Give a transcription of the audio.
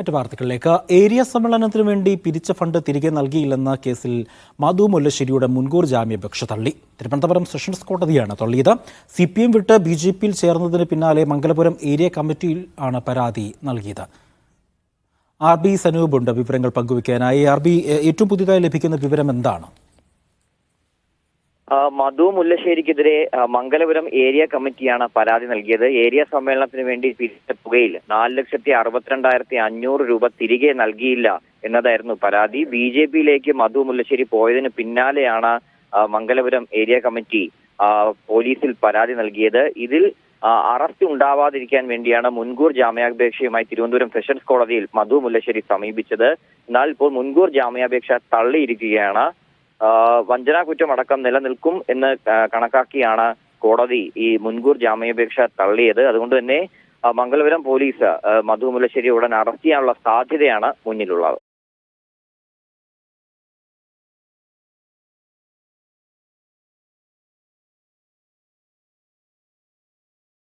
മറ്റു വാർത്തകളിലേക്ക്. ഏരിയ സമ്മേളനത്തിനു വേണ്ടി പിരിച്ച ഫണ്ട് തിരികെ നൽകിയില്ലെന്ന കേസിൽ മധു മുല്ലശ്ശേരിയുടെ മുൻകൂർ ജാമ്യാപേക്ഷ തള്ളി. തിരുവനന്തപുരം സെഷൻസ് കോടതിയാണ് തള്ളിയത്. CPM വിട്ട് BJPയിൽ ചേർന്നതിന് പിന്നാലെ മംഗലപുരം ഏരിയ കമ്മിറ്റിയിൽ ആണ് പരാതി നൽകിയത്. RB സനൂപുണ്ട് വിവരങ്ങൾ പങ്കുവയ്ക്കാനായി. RB, ഏറ്റവും പുതിയതായി ലഭിക്കുന്ന വിവരം എന്താണ്? മധു മുല്ലശ്ശേരിക്കെതിരെ മംഗലപുരം ഏരിയ കമ്മിറ്റിയാണ് പരാതി നൽകിയത്. ഏരിയ സമ്മേളനത്തിന് വേണ്ടി പിരിച്ച തുകയിൽ 4,62,500 രൂപ തിരികെ നൽകിയില്ല എന്നതായിരുന്നു പരാതി. BJPയിലേക്ക് മധു മുല്ലശ്ശേരി പോയതിന് പിന്നാലെയാണ് മംഗലപുരം ഏരിയ കമ്മിറ്റി പോലീസിൽ പരാതി നൽകിയത്. ഇതിൽ അറസ്റ്റ് ഉണ്ടാവാതിരിക്കാൻ വേണ്ടിയാണ് മുൻകൂർ ജാമ്യാപേക്ഷയുമായി തിരുവനന്തപുരം സെഷൻസ് കോടതിയിൽ മധു മുല്ലശ്ശേരി സമീപിച്ചത്. എന്നാൽ ഇപ്പോൾ മുൻകൂർ ജാമ്യാപേക്ഷ തള്ളിയിരിക്കുകയാണ്. വഞ്ചനാ കുറ്റമടക്കം നിലനിൽക്കും എന്ന് കണക്കാക്കിയാണ് കോടതി ഈ മുൻകൂർ ജാമ്യാപേക്ഷ തള്ളിയത്. അതുകൊണ്ട് തന്നെ മംഗലപുരം പോലീസ് മധു മുല്ലശ്ശേരി ഉടൻ അറസ്റ്റ് ചെയ്യാനുള്ള സാധ്യതയാണ് മുന്നിലുള്ളത്.